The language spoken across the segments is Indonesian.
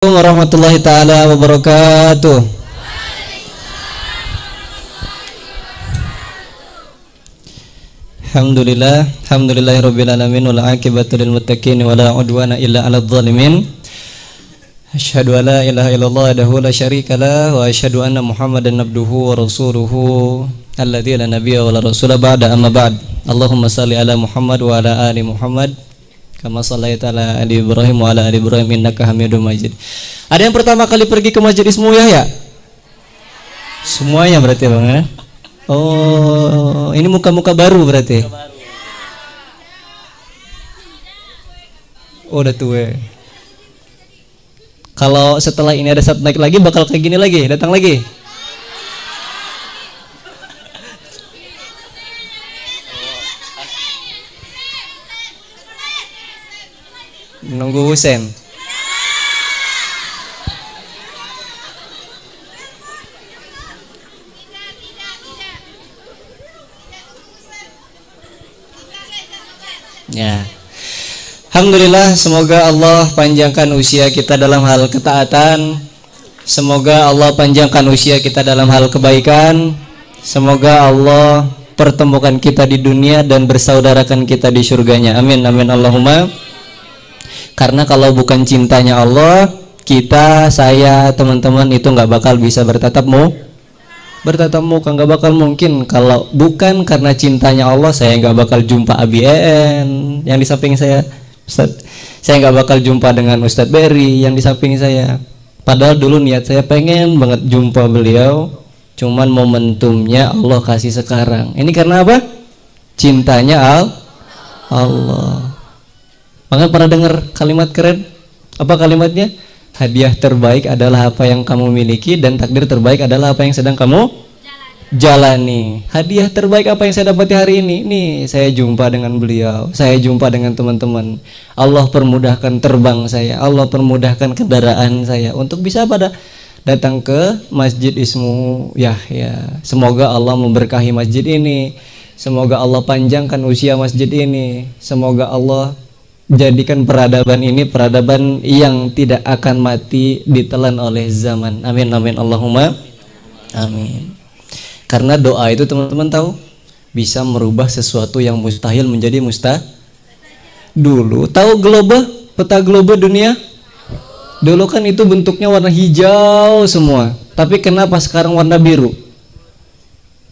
Warahmatullahi taala wabarakatuh. Alhamdulillahirabbil alamin wal aqibatu lil muttaqin wala udwana illa 'alal zalimin. Asyhadu an la ilaha illallah wahdahu la syarikalah wa asyhadu anna Muhammadan abduhu wa rasuluhu alladzi la nabiyya wa la rasula ba'da amma ba'd. Allahumma shalli ala Muhammad wa ala ali Muhammad kama shallaita ala ali Ibrahim wa ala ali Ibrahim innaka Hamidum Majid. Ada yang pertama kali pergi ke Masjid Ismu Yahya? Semuanya berarti Bang ya? Oh, ini muka-muka baru berarti. Oh, udah tua. Kalau setelah ini ada satu naik lagi bakal kayak gini lagi, datang lagi. Menunggu Husen. Ya. Alhamdulillah, semoga Allah panjangkan usia kita dalam hal ketaatan. Semoga Allah panjangkan usia kita dalam hal kebaikan. Semoga Allah pertemukan kita di dunia dan bersaudarakan kita di surganya. Amin amin Allahumma. Karena kalau bukan cintanya Allah, kita, saya, teman-teman itu nggak bakal bisa bertatap muka, nggak bakal mungkin. Kalau bukan karena cintanya Allah, saya nggak bakal jumpa Abi En yang di samping saya, Ustaz. Saya nggak bakal jumpa dengan Ustadz Berry yang di samping saya. Padahal dulu niat saya pengen banget jumpa beliau, cuman momentumnya Allah kasih sekarang. Ini karena apa? Cintanya Allah. Makanya pernah dengar kalimat keren? Apa kalimatnya? Hadiah terbaik adalah apa yang kamu miliki dan takdir terbaik adalah apa yang sedang kamu jalani. Hadiah terbaik apa yang saya dapati hari ini? Nih, saya jumpa dengan beliau, saya jumpa dengan teman-teman. Allah permudahkan terbang saya, Allah permudahkan kendaraan saya untuk bisa datang ke Masjid Ismu Yahya. Semoga Allah memberkahi masjid ini. Semoga Allah panjangkan usia masjid ini. Semoga Allah jadikan peradaban ini peradaban yang tidak akan mati ditelan oleh zaman. Amin amin Allahumma amin. Karena doa itu teman-teman tahu bisa merubah sesuatu yang mustahil menjadi Dulu tahu peta globe dunia? Dulu kan itu bentuknya warna hijau semua, tapi kenapa sekarang warna biru?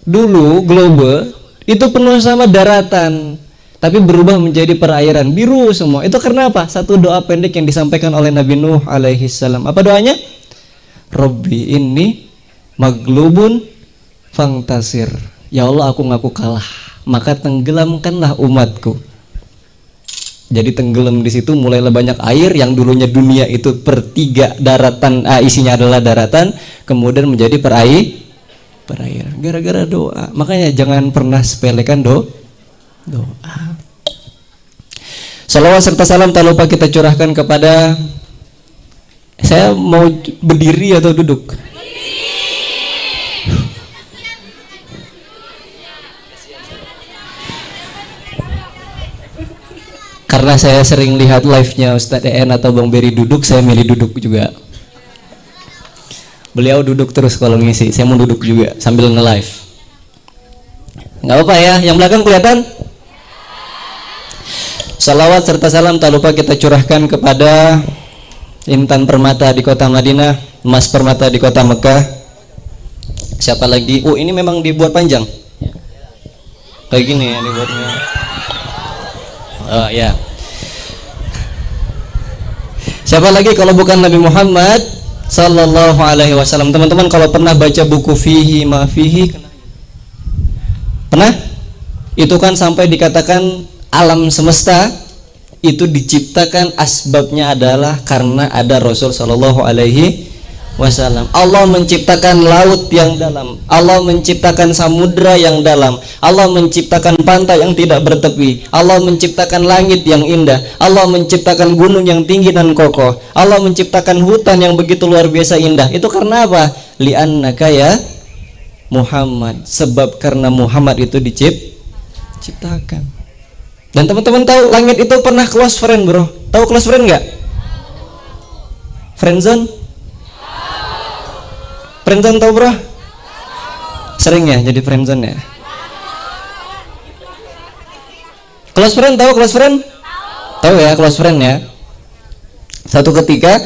Dulu globe itu penuh sama daratan, tapi berubah menjadi perairan biru semua. Itu karena apa? Satu doa pendek yang disampaikan oleh Nabi Nuh alaihi salam. Apa doanya? Rabbi inni maglubun fangtasir. Ya Allah, aku ngaku kalah, maka tenggelamkanlah umatku. Jadi tenggelam di situ mulailah banyak air yang dulunya dunia itu per 3 daratan, isinya adalah daratan, kemudian menjadi perairan. Gara-gara doa. Makanya jangan pernah sepelekan doa. Salawat serta salam tak lupa kita curahkan kepada, saya mau berdiri atau duduk? Karena saya sering lihat live-nya Ustadz EN atau Bang Berry duduk, saya milih duduk juga. Beliau duduk terus kalau ngisi, saya mau duduk juga sambil nge-live. Nggak apa-apa ya, yang belakang kelihatan? Salawat serta salam tak lupa kita curahkan kepada Intan Permata di kota Madinah, Mas Permata di kota Mekah. Siapa lagi? Oh, ini memang dibuat panjang. Kayak gini ya dibuatnya. Oh ya. Siapa lagi kalau bukan Nabi Muhammad sallallahu alaihi wasallam? Teman-teman kalau pernah baca buku Fihi Ma Fihi, pernah? Itu kan sampai dikatakan alam semesta itu diciptakan asbabnya adalah karena ada Rasul sallallahu alaihi wasallam. Allah menciptakan laut yang dalam, Allah menciptakan samudra yang dalam, Allah menciptakan pantai yang tidak bertepi, Allah menciptakan langit yang indah, Allah menciptakan gunung yang tinggi dan kokoh, Allah menciptakan hutan yang begitu luar biasa indah. Itu karena apa? Li'annaka ya Muhammad, sebab karena Muhammad itu diciptakan. Dan teman-teman tahu langit itu pernah close friend bro? Tahu close friend nggak? Friendzone? Friendzone tahu bro? Sering ya jadi friendzone ya? Close friend tahu close friend? Tahu ya close friend ya? Satu ketika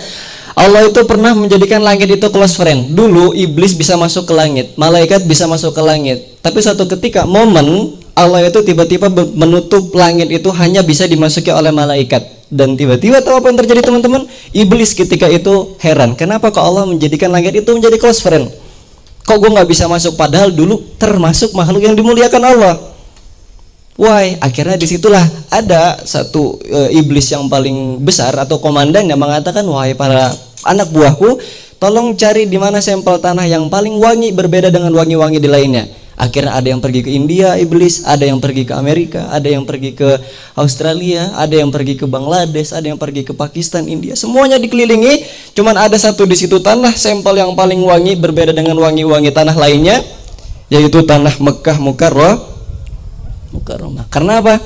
Allah itu pernah menjadikan langit itu close friend. Dulu iblis bisa masuk ke langit, malaikat bisa masuk ke langit. Tapi satu ketika momen Allah itu tiba-tiba menutup langit itu hanya bisa dimasuki oleh malaikat. Dan tiba-tiba tahu apa yang terjadi teman-teman? Iblis ketika itu heran, kenapa kok Allah menjadikan langit itu menjadi close friend? Kok gue nggak bisa masuk padahal dulu termasuk makhluk yang dimuliakan Allah? Why? Akhirnya disitulah ada satu iblis yang paling besar atau komandan yang mengatakan, wahai para anak buahku, tolong cari di mana sampel tanah yang paling wangi berbeda dengan wangi-wangi di lainnya. Akhirnya ada yang pergi ke India, iblis, ada yang pergi ke Amerika, ada yang pergi ke Australia, ada yang pergi ke Bangladesh, ada yang pergi ke Pakistan, India. Semuanya dikelilingi, cuman ada satu di situ tanah sampel yang paling wangi berbeda dengan wangi-wangi tanah lainnya, yaitu tanah Mekah Mukarramah. Karena apa?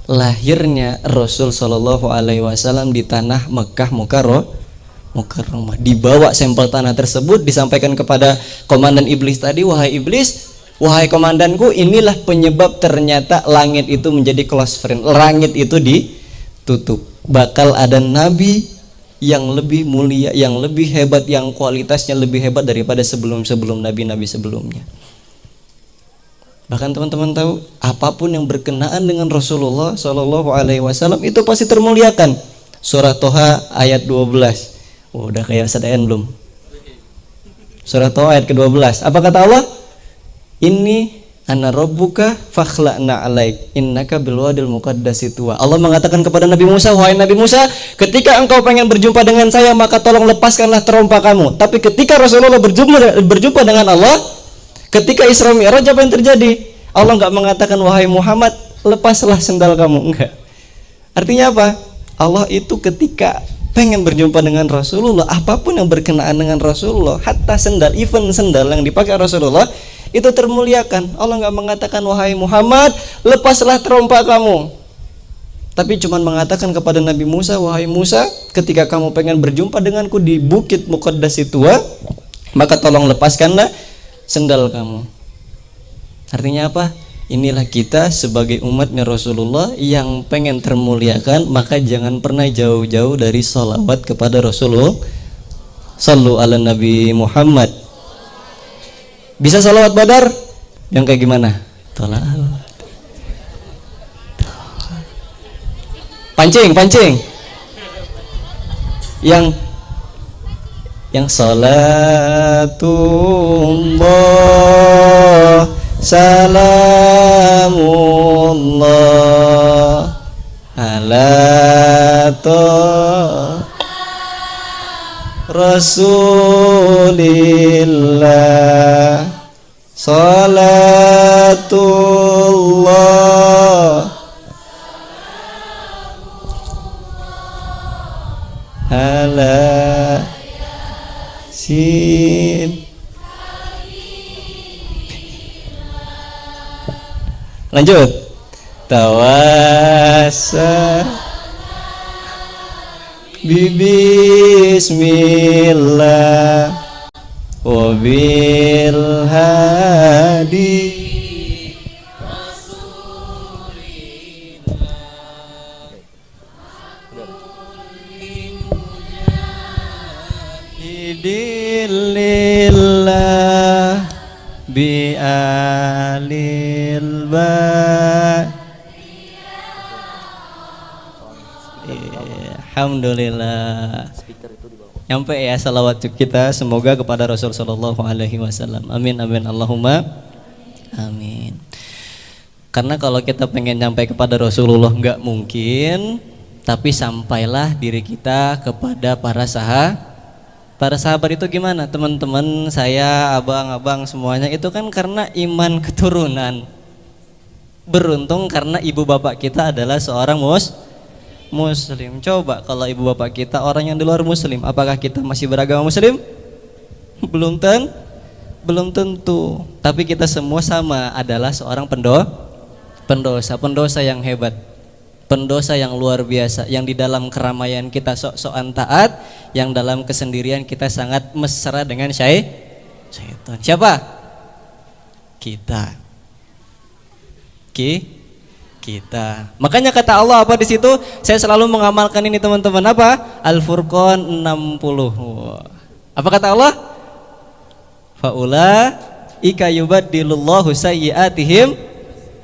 Lahirnya Rasul Shallallahu Alaihi Wasallam di tanah Mekah Mukarramah. Dibawa sampel tanah tersebut, disampaikan kepada komandan iblis tadi, wahai iblis, wahai komandanku, inilah penyebab ternyata langit itu menjadi close friend. Langit itu ditutup. Bakal ada nabi yang lebih mulia, yang lebih hebat, yang kualitasnya lebih hebat daripada sebelum nabi-nabi sebelumnya. Bahkan teman-teman tahu, apapun yang berkenaan dengan Rasulullah Shallallahu Alaihi Wasallam itu pasti termuliakan. Surah Toha ayat 12. Oh, udah kayak sadaan belum? Surah Toha ayat ke-12. Apa kata Allah? Inni ana rabbuka fakhla'na alaik innaka bilwadil muqaddasi tuwa. Allah mengatakan kepada Nabi Musa, wahai Nabi Musa, ketika engkau pengen berjumpa dengan saya, maka tolong lepaskanlah terompa kamu. Tapi ketika Rasulullah berjumpa dengan Allah, ketika Isra Mi'raj, apa yang terjadi? Allah enggak mengatakan, wahai Muhammad, lepaslah sendal kamu. Enggak. Artinya apa? Allah itu ketika pengen berjumpa dengan Rasulullah, apapun yang berkenaan dengan Rasulullah, hatta sendal, even sendal yang dipakai Rasulullah, itu termuliakan. Allah enggak mengatakan, wahai Muhammad, lepaslah terompa kamu. Tapi cuma mengatakan kepada Nabi Musa, wahai Musa, ketika kamu pengen berjumpa denganku di bukit Muqaddasi Tuwa, maka tolong lepaskanlah sendal kamu. Artinya apa? Inilah kita sebagai umatnya Rasulullah yang pengen termuliakan, maka jangan pernah jauh-jauh dari sholawat kepada Rasulullah. Sallu ala Nabi Muhammad. Bisa sholawat Badar? Yang kayak gimana? Pancing. Yang salatullah salamullah ala Rasulillah salatullah ala sin. Lanjut. Tawassa bismillah wa bil hadi idilillah bi alil ba. Alhamdulillah. Nyampe ya salawat kita semoga kepada Rasul sallallahu alaihi wasallam. Amin amin Allahumma amin. Karena kalau kita pengen nyampe kepada Rasulullah nggak mungkin, tapi sampailah diri kita kepada para sahabat itu gimana teman-teman saya, abang-abang semuanya itu kan karena iman keturunan. Beruntung karena ibu bapak kita adalah seorang muslim. Coba kalau ibu bapak kita orang yang di luar muslim, apakah kita masih beragama muslim? Belum tentu. Tapi kita semua sama adalah seorang pendosa yang hebat. pendosa yang luar biasa, yang di dalam keramaian kita sok-sokan taat, yang dalam kesendirian kita sangat mesra dengan syaitan. Siapa? Kita. Kita. Makanya kata Allah apa di situ? Saya selalu mengamalkan ini teman-teman, apa? Al-Furqan 60. Apa kata Allah? Faula ika yubaddilullahu sayyi'atihim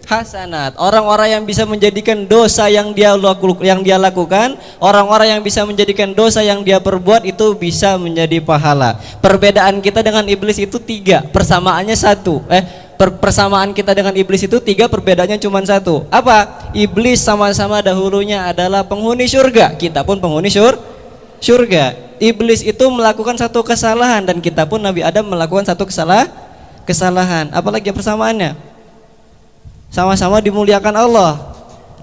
hasanat. Orang-orang yang bisa menjadikan dosa yang dia lakukan, orang-orang yang bisa menjadikan dosa yang dia perbuat itu bisa menjadi pahala. Perbedaan kita dengan iblis itu 3, persamaannya 1. Persamaan kita dengan iblis itu 3, perbedaannya cuma 1. Apa? Iblis sama-sama dahulunya adalah penghuni surga, kita pun penghuni surga. Iblis itu melakukan satu kesalahan dan kita pun Nabi Adam melakukan satu kesalahan. Apalagi persamaannya? Sama-sama dimuliakan Allah.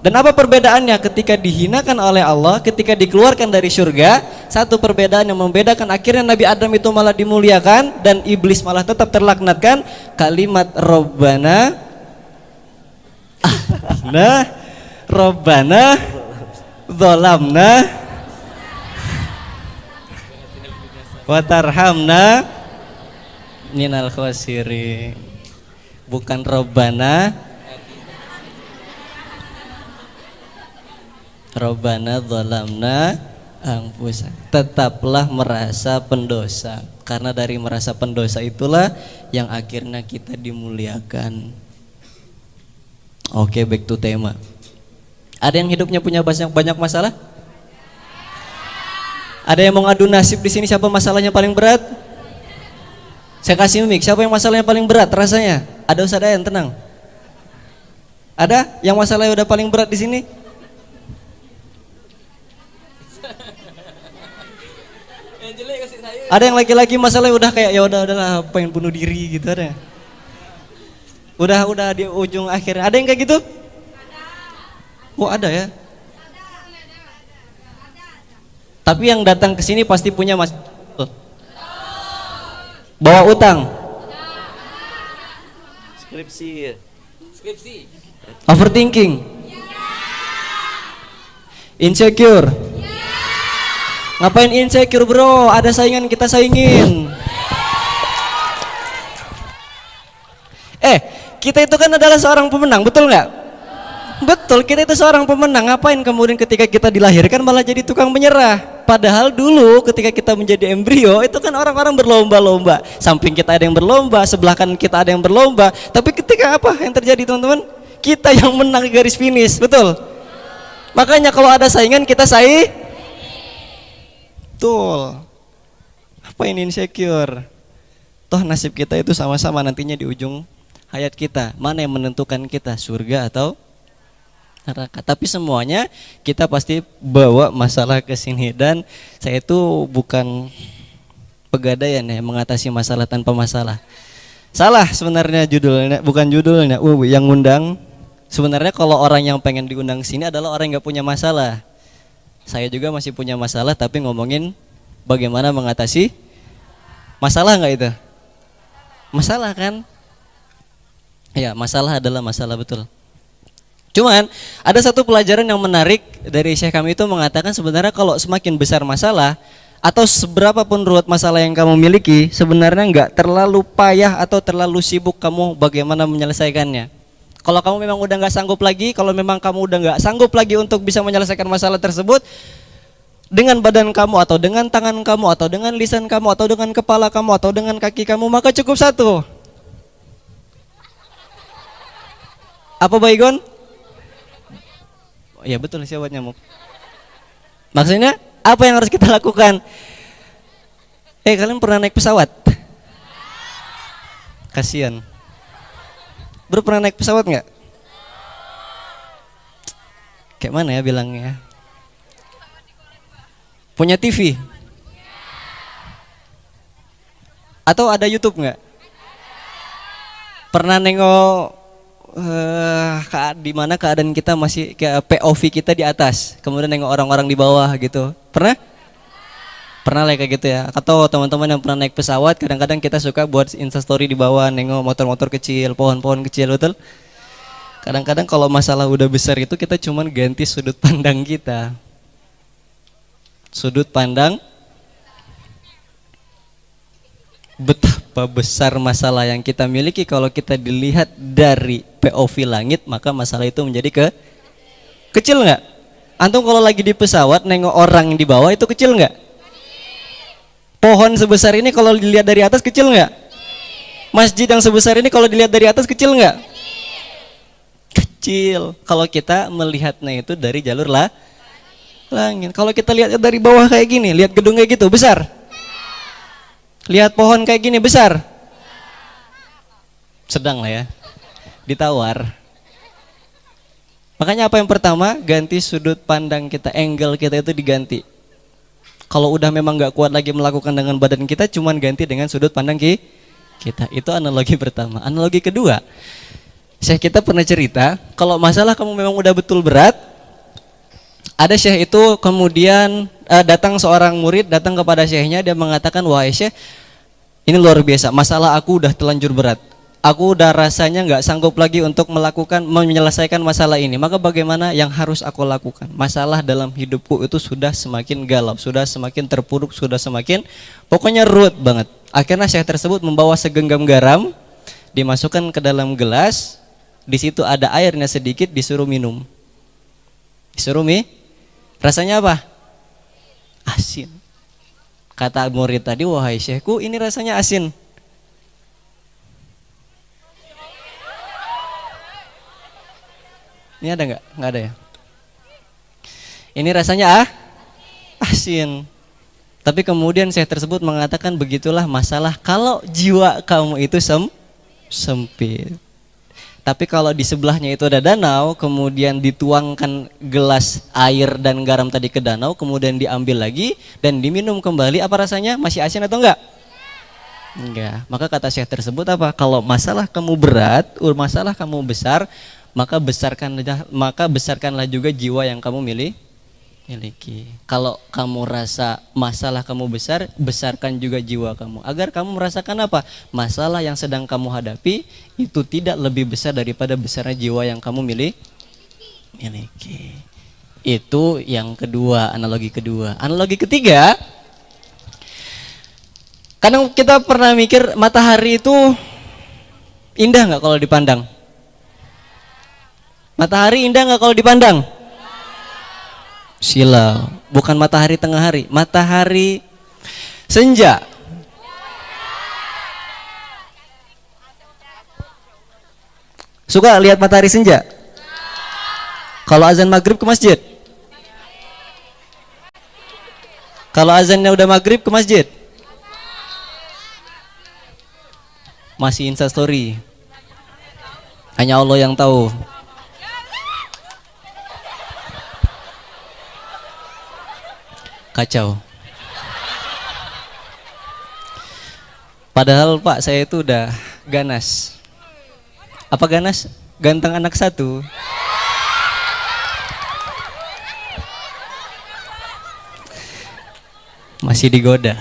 Dan apa perbedaannya? Ketika dihinakan oleh Allah, ketika dikeluarkan dari surga, satu perbedaan yang membedakan, akhirnya Nabi Adam itu malah dimuliakan dan iblis malah tetap terlaknatkan. Kalimat Rabbana Rabbana Zolamna Watarhamna Minal khosirin. Bukan Rabbana Zolamna Angpusa. Tetaplah merasa pendosa, karena dari merasa pendosa itulah yang akhirnya kita dimuliakan. Oke, back to tema. Ada yang hidupnya punya banyak masalah? Ada yang mau ngadu nasib di sini? Siapa masalahnya paling berat? Saya kasih mic. Siapa yang masalahnya paling berat rasanya? Ada Ustaz Dayan, tenang. Ada yang masalahnya udah paling berat di sini? Ada yang laki-laki masalahnya udah kayak ya udahlah pengen bunuh diri gitu, ada? Udah di ujung akhirnya. Ada yang kayak gitu? Oh, ada ya. Tapi yang datang ke sini pasti punya bawa utang. Skripsi. Overthinking. Insecure. Ngapain insecure bro? Ada saingan, kita saingin. Kita itu kan adalah seorang pemenang, betul nggak? Betul, kita itu seorang pemenang. Ngapain kemudian ketika kita dilahirkan malah jadi tukang menyerah? Padahal dulu ketika kita menjadi embrio itu kan orang-orang berlomba-lomba. Samping kita ada yang berlomba, sebelah kanan kita ada yang berlomba. Tapi ketika apa yang terjadi teman-teman? Kita yang menang di garis finish, betul? Makanya kalau ada saingan kita betul. Apa ini insecure? Toh nasib kita itu sama-sama nantinya di ujung hayat kita. Mana yang menentukan kita, surga atau neraka? Tapi semuanya kita pasti bawa masalah ke sini. Dan saya itu bukan pegadaian ya, mengatasi masalah tanpa masalah. Salah sebenarnya judulnya, bukan judulnya. Yang ngundang sebenarnya kalau orang yang pengen diundang sini adalah orang yang nggak punya masalah. Saya juga masih punya masalah, tapi ngomongin bagaimana mengatasi masalah, nggak itu? Masalah kan? Ya, masalah adalah masalah, betul. Cuman ada satu pelajaran yang menarik dari Syekh kami itu mengatakan sebenarnya kalau semakin besar masalah atau seberapa pun ruwet masalah yang kamu miliki, sebenarnya nggak terlalu payah atau terlalu sibuk kamu bagaimana menyelesaikannya. Kalau kamu memang udah nggak sanggup lagi, kalau memang kamu udah nggak sanggup lagi untuk bisa menyelesaikan masalah tersebut dengan badan kamu atau dengan tangan kamu atau dengan lisan kamu atau dengan kepala kamu atau dengan kaki kamu, maka cukup satu. Apa Baygon? Ya betul, siapa nyamuk. Maksudnya apa yang harus kita lakukan? Kalian pernah naik pesawat? Kasian. Bro, pernah naik pesawat nggak? Kayak mana ya bilangnya? Punya TV? Atau ada YouTube nggak? Pernah nengok di mana keadaan kita masih kayak POV kita di atas, kemudian nengok orang-orang di bawah gitu? Pernah? Pernah lah kayak gitu ya. Atau teman-teman yang pernah naik pesawat, kadang-kadang kita suka buat instastory di bawah, nengok motor-motor kecil, pohon-pohon kecil, betul? Kadang-kadang kalau masalah udah besar itu kita cuman ganti sudut pandang kita. Sudut pandang betapa besar masalah yang kita miliki kalau kita dilihat dari POV langit, maka masalah itu menjadi kecil nggak? Antum kalau lagi di pesawat nengok orang di bawah itu kecil nggak? Pohon sebesar ini kalau dilihat dari atas kecil nggak? Masjid yang sebesar ini kalau dilihat dari atas kecil nggak? Kecil kalau kita melihatnya itu dari jalur langit. Kalau kita lihat dari bawah kayak gini, lihat gedung kayak gitu besar. Lihat pohon kayak gini besar. Sedang lah ya. Ditawar. Makanya apa yang pertama? Ganti sudut pandang kita, angle kita itu diganti. Kalau udah memang gak kuat lagi melakukan dengan badan kita, cuman ganti dengan sudut pandang kita. Itu analogi pertama. Analogi kedua, Syekh kita pernah cerita, kalau masalah kamu memang udah betul berat, ada Syekh itu kemudian datang seorang murid, datang kepada Syekhnya, dia mengatakan, wahai Syekh, ini luar biasa, masalah aku udah telanjur berat. Aku udah rasanya gak sanggup lagi untuk menyelesaikan masalah ini. Maka bagaimana yang harus aku lakukan? Masalah dalam hidupku itu sudah semakin galau, sudah semakin terpuruk, sudah semakin pokoknya ruwet banget. Akhirnya Syekh tersebut membawa segenggam garam, dimasukkan ke dalam gelas. Di situ ada airnya sedikit, disuruh minum. Disuruh rasanya apa? Asin. Kata murid tadi, wahai Syekhku, ini rasanya asin. Ini ada nggak? Nggak ada ya. Ini rasanya asin. Tapi kemudian Syekh tersebut mengatakan, begitulah masalah kalau jiwa kamu itu sempit. Tapi kalau di sebelahnya itu ada danau, kemudian dituangkan gelas air dan garam tadi ke danau, kemudian diambil lagi dan diminum kembali, apa rasanya? Masih asin atau enggak? Enggak. Maka kata Syekh tersebut apa? Kalau masalah kamu berat, masalah kamu besar, maka besarkanlah juga jiwa yang kamu miliki. Kalau kamu rasa masalah kamu besar, besarkan juga jiwa kamu. Agar kamu merasakan apa? Masalah yang sedang kamu hadapi itu tidak lebih besar daripada besarnya jiwa yang kamu miliki. Itu yang kedua, analogi kedua. Analogi ketiga, kadang kita pernah mikir matahari itu indah nggak kalau dipandang? Matahari indah nggak kalau dipandang? Silau, bukan matahari tengah hari, matahari senja. Suka lihat matahari senja? Kalau azan maghrib ke masjid? Kalau azannya udah maghrib ke masjid? Masih instastory. Hanya Allah yang tahu. Kacau. Padahal Pak, saya itu udah ganas. Apa ganas? Ganteng anak satu. Masih digoda.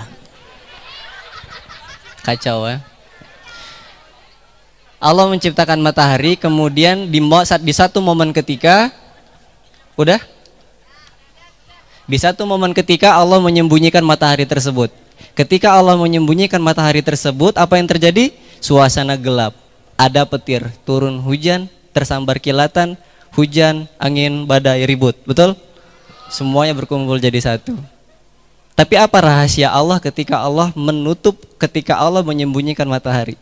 Kacau ya. Allah menciptakan matahari, kemudian di satu momen ketika udah di satu momen ketika Allah menyembunyikan matahari tersebut. Ketika Allah menyembunyikan matahari tersebut, apa yang terjadi? Suasana gelap, ada petir, turun hujan, tersambar kilatan, hujan, angin, badai, ribut. Betul? Semuanya berkumpul jadi satu. Tapi apa rahasia Allah ketika Allah menyembunyikan matahari?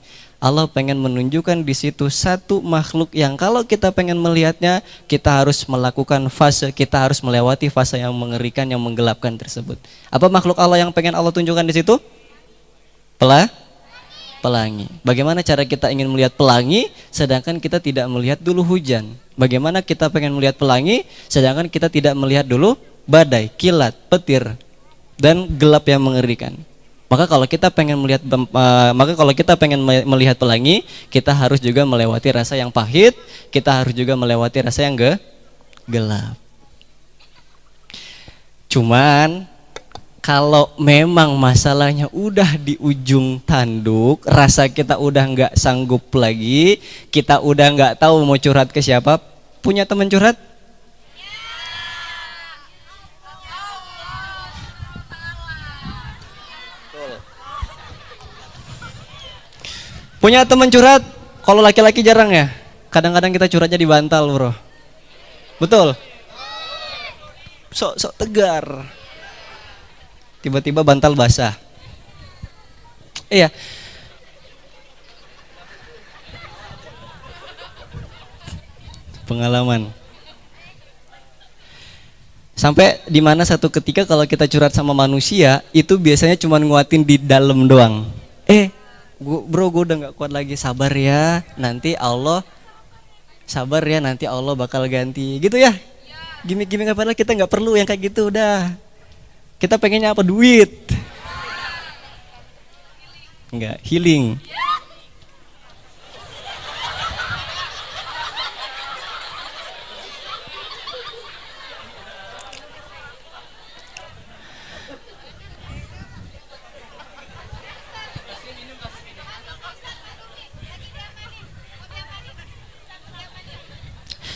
Allah pengen menunjukkan di situ satu makhluk yang kalau kita pengen melihatnya, kita harus melakukan fase, kita harus melewati fase yang mengerikan, yang menggelapkan tersebut. Apa makhluk Allah yang pengen Allah tunjukkan di situ? Pelangi. Bagaimana cara kita ingin melihat pelangi, sedangkan kita tidak melihat dulu hujan? Bagaimana kita pengen melihat pelangi, sedangkan kita tidak melihat dulu badai, kilat, petir, dan gelap yang mengerikan? Maka kalau kita pengen melihat pelangi, kita harus juga melewati rasa yang pahit, kita harus juga melewati rasa yang gelap. Cuman Kalau memang masalahnya udah di ujung tanduk, rasa kita udah nggak sanggup lagi, kita udah nggak tahu mau curhat ke siapa, punya teman curhat? Punya teman curhat? Kalau laki-laki jarang ya. Kadang-kadang kita curhatnya di bantal, bro. Betul? Sok-sok tegar. Tiba-tiba bantal basah. Iya. Pengalaman. Sampai di mana satu ketika kalau kita curhat sama manusia, itu biasanya cuma nguatin di dalam doang. Bro, gue udah gak kuat lagi, sabar ya, nanti Allah bakal ganti, gitu ya. Gimik-gimik apa lah, kita nggak perlu yang kayak gitu, udah. Kita pengennya apa? Duit. Enggak, healing.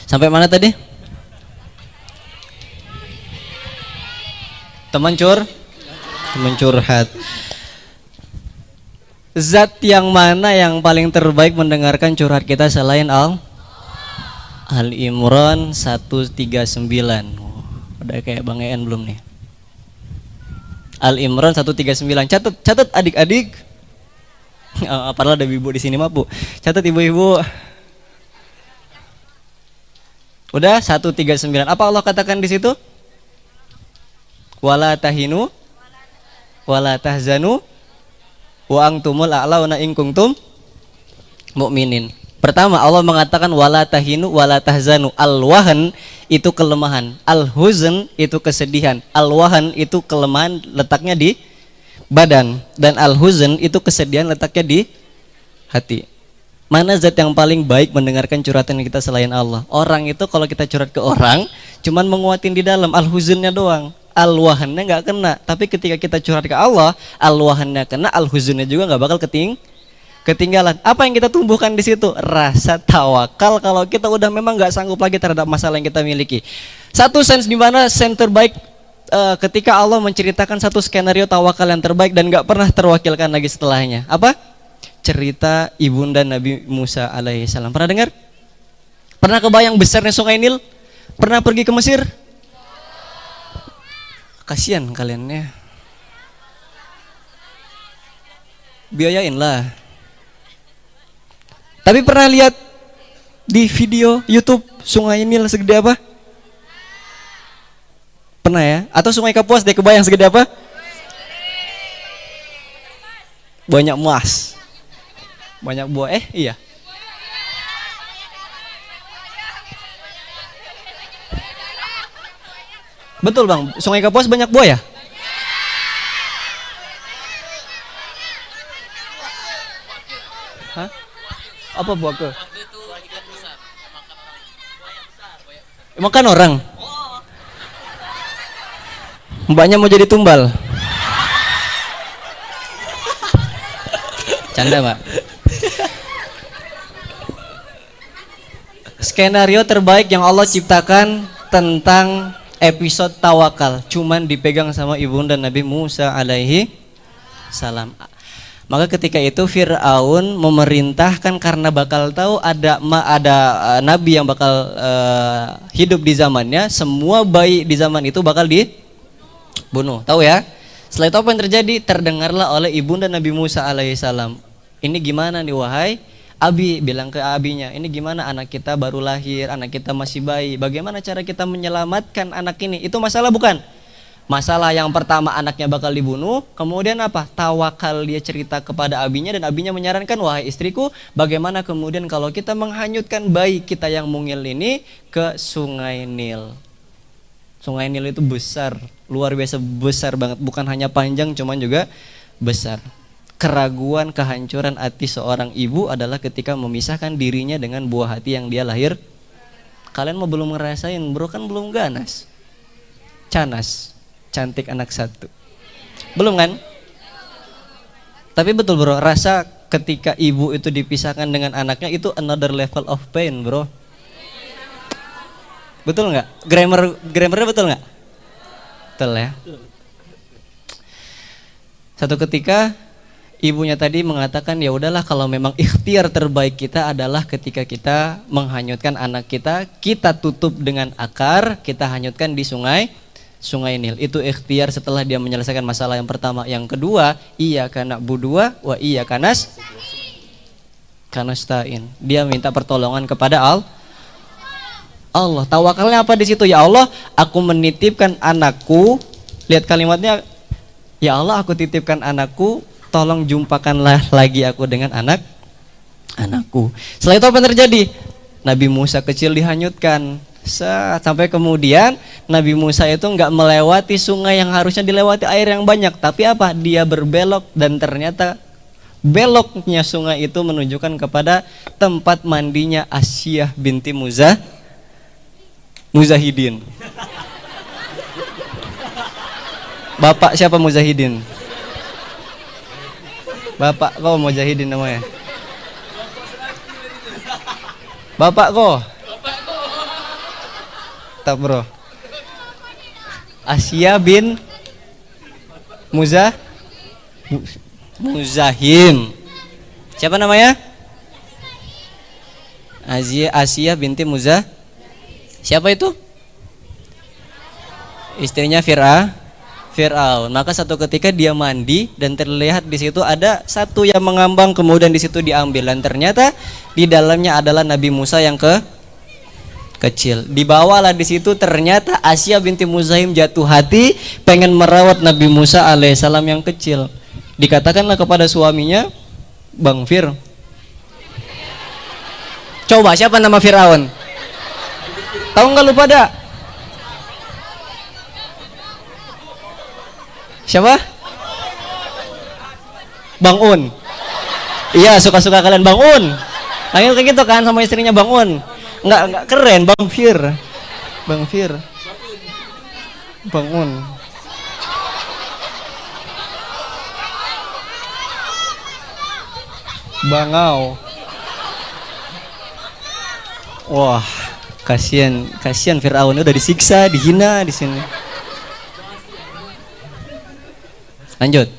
Sampai mana tadi? Teman curhat. Zat yang mana yang paling terbaik mendengarkan curhat kita selain Al-Imran 139. Udah kayak Bang En belum nih? Al-Imran 139. Catat adik-adik. Padahal ada ibu di sini mah, Bu. Catat ibu-ibu. Udah 139. Apa Allah katakan di situ? Wala tahinu wala tahzanu wa antumul a'launa in kuntum mu'minin. Pertama Allah mengatakan wala tahinu wala tahzanu. Al-wahan itu kelemahan, al-huzn itu kesedihan. Al-wahan itu kelemahan letaknya di badan, dan al-huzn itu kesedihan letaknya di hati. Mana zat yang paling baik mendengarkan curhatan kita selain Allah? Orang itu kalau kita curhat ke orang cuman menguatin di dalam, al-huznnya doang. Al-wahannya nggak kena. Tapi ketika kita curhat ke Allah, al-wahannya kena, al-huznnya juga nggak bakal ketinggalan. Apa yang kita tumbuhkan di situ? Rasa tawakal kalau kita udah memang nggak sanggup lagi terhadap masalah yang kita miliki. Satu sense di mana sense terbaik ketika Allah menceritakan satu skenario tawakal yang terbaik dan nggak pernah terwakilkan lagi setelahnya. Apa? Cerita ibunda Nabi Musa alaihissalam. Pernah dengar? Pernah kebayang besarnya sungai Nil? Pernah pergi ke Mesir? Kasian kalian ya. Biayain lah. Tapi pernah lihat di video YouTube sungai Nil segede apa? Pernah ya? Atau sungai Kapuas deh, kebayang segede apa? Banyak emas. Banyak buah, iya. Betul Bang, Sungai Kapuas banyak buah ya? Hah? Apa buah ke? Makan orang? Mbaknya mau jadi tumbal? Canda Pak. Skenario terbaik yang Allah ciptakan tentang episode tawakal cuman dipegang sama ibunda Nabi Musa alaihi salam. Maka ketika itu Fir'aun memerintahkan karena bakal tahu ada nabi yang bakal hidup di zamannya, semua bayi di zaman itu bakal dibunuh. Tahu ya? Setelah itu apa yang terjadi? Terdengarlah oleh ibunda Nabi Musa alaihi salam. Ini gimana nih wahai Abi, bilang ke abinya, ini gimana anak kita baru lahir, anak kita masih bayi, bagaimana cara kita menyelamatkan anak ini? Itu masalah bukan? Masalah yang pertama anaknya bakal dibunuh, kemudian apa? Tawakal, dia cerita kepada abinya dan abinya menyarankan, wahai istriku, bagaimana kemudian kalau kita menghanyutkan bayi kita yang mungil ini ke sungai Nil. Sungai Nil itu besar, luar biasa besar banget, bukan hanya panjang cuman juga besar. Keraguan, kehancuran hati seorang ibu adalah ketika memisahkan dirinya dengan buah hati yang dia lahir. Kalian mau belum ngerasain, bro, kan belum ganas. Canas, cantik anak satu. Belum kan? Tapi betul bro, rasa ketika ibu itu dipisahkan dengan anaknya itu another level of pain bro. Betul nggak? Grammarnya betul nggak? Betul ya. Satu ketika ibunya tadi mengatakan ya udahlah kalau memang ikhtiar terbaik kita adalah ketika kita menghanyutkan anak kita, kita tutup dengan akar, kita hanyutkan di Sungai Nil. Itu ikhtiar setelah dia menyelesaikan masalah yang pertama. Yang kedua, iyyaka na'budu wa iyyaka nasta'in. Dia minta pertolongan kepada Allah. Tawakalnya apa di situ? Ya Allah, aku menitipkan anakku. Lihat kalimatnya, ya Allah, aku titipkan anakku, tolong jumpakanlah lagi aku dengan anakku. Setelah itu apa yang terjadi? Nabi Musa kecil dihanyutkan. Sampai kemudian Nabi Musa itu nggak melewati sungai yang harusnya dilewati air yang banyak, tapi apa? Dia berbelok dan ternyata beloknya sungai itu menunjukkan kepada tempat mandinya Asyah binti Muzahidin. Bapak siapa Muzahidin? Bapak kok Muzahidin namanya? Bapak kok? Tak bro. Asyah bin Muzahim. Siapa namanya? Asyah binti Siapa itu? Istrinya Fir'aun. Maka satu ketika dia mandi dan terlihat di situ ada satu yang mengambang, kemudian di situ diambil dan ternyata di dalamnya adalah Nabi Musa yang kecil. Dibawalah di situ, ternyata Asyah binti Muzahim jatuh hati pengen merawat Nabi Musa alaihissalam yang kecil. Dikatakanlah kepada suaminya, Bang Fir. Coba siapa nama Fir'aun? Tahu nggak lu pada? Siapa? Bang Un. Iya, suka-suka kalian Bang Un. Kayak gitu kan sama istrinya Bang Un. Enggak keren Bang Fir. Bang Un. Bangau. Wah, kasihan Fir'aun udah disiksa, dihina di sini. Lanjut.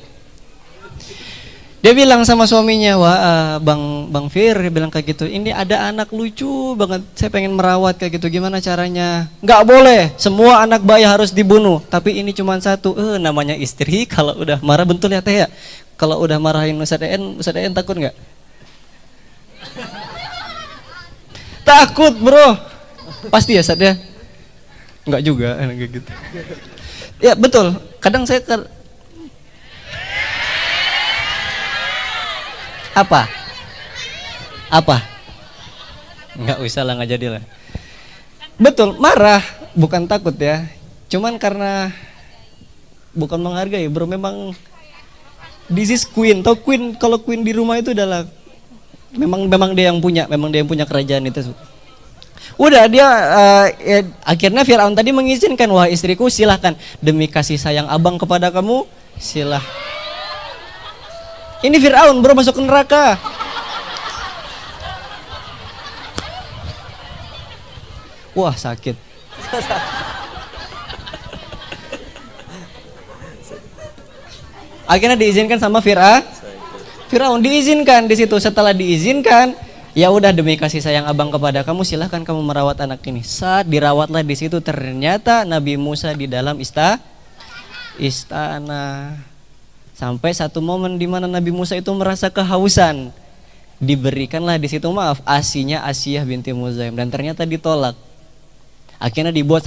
Dia bilang sama suaminya, wah Bang Fir, dia bilang kayak gitu, ini ada anak lucu banget, saya pengen merawat kayak gitu, gimana caranya? Nggak boleh, semua anak bayi harus dibunuh, tapi ini cuma satu, namanya istri, kalau udah marah, bentul ya teh ya, kalau udah marahin Ustaz EN takut nggak? Takut bro, pasti ya Ustaz ya? Nggak juga, kayak gitu. Ya betul, kadang saya apa? Nggak usah lah, nggak jadi lah. Betul, marah, bukan takut ya. Cuman karena bukan menghargai, bro. Memang this is queen. Tau queen? Kalau queen di rumah itu adalah memang dia yang punya kerajaan itu. Udah dia akhirnya Fir'aun tadi mengizinkan, wah istriku silahkan, demi kasih sayang abang kepada kamu, silah. Ini Fir'aun bro masuk ke neraka. Wah sakit. Akhirnya diizinkan sama Fir'aun, diizinkan di situ. Setelah diizinkan, ya udah demi kasih sayang abang kepada kamu, silahkan kamu merawat anak ini. Saat dirawatlah di situ, ternyata Nabi Musa di dalam istana. Sampai satu momen di mana Nabi Musa itu merasa kehausan, diberikanlah di situ asinya Asyah binti Muzahim, dan ternyata ditolak. Akhirnya dibuat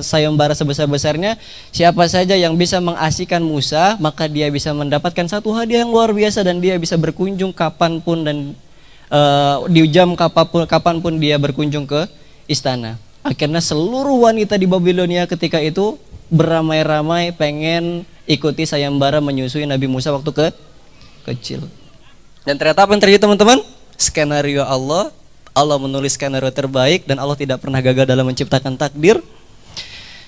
sayembara sebesar-besarnya. Siapa saja yang bisa mengasihkan Musa, maka dia bisa mendapatkan satu hadiah yang luar biasa dan dia bisa berkunjung kapanpun dan di jam kapanpun dia berkunjung ke istana. Akhirnya seluruh wanita di Babilonia ketika itu beramai-ramai pengen ikuti sayembara menyusui Nabi Musa waktu kecil. Dan ternyata apa yang terjadi teman-teman? Skenario Allah menulis skenario terbaik dan Allah tidak pernah gagal dalam menciptakan takdir.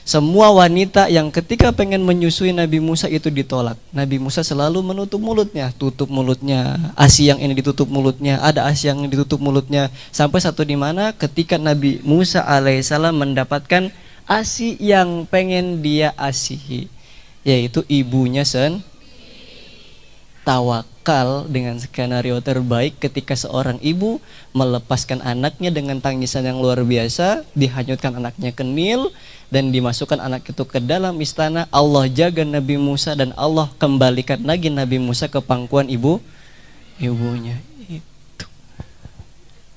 Semua wanita yang ketika pengen menyusui Nabi Musa itu ditolak. Nabi Musa selalu menutup mulutnya, tutup mulutnya. ASI yang ini ditutup mulutnya, ada ASI yang ditutup mulutnya. Sampai satu di mana ketika Nabi Musa alaihissalam mendapatkan ASI yang pengen dia asihi, yaitu ibunya tawakal dengan skenario terbaik ketika seorang ibu melepaskan anaknya dengan tangisan yang luar biasa, dihanyutkan anaknya ke Nil dan dimasukkan anak itu ke dalam istana. Allah jaga Nabi Musa dan Allah kembalikan lagi Nabi Musa ke pangkuan ibunya. Itu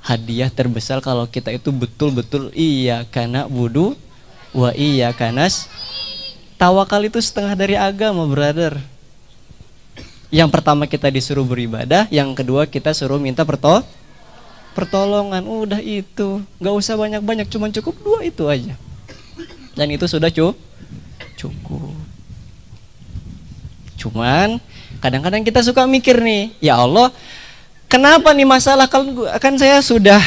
hadiah terbesar kalau kita itu betul-betul iya karena wudu wa iya kanas. Tawakal itu setengah dari agama, brother. Yang pertama kita disuruh beribadah, yang kedua kita suruh minta pertolongan. Udah itu, nggak usah banyak-banyak, cuman cukup 2 itu aja. Dan itu sudah cukup. Cuman kadang-kadang kita suka mikir nih, ya Allah, kenapa nih masalah? Kan saya sudah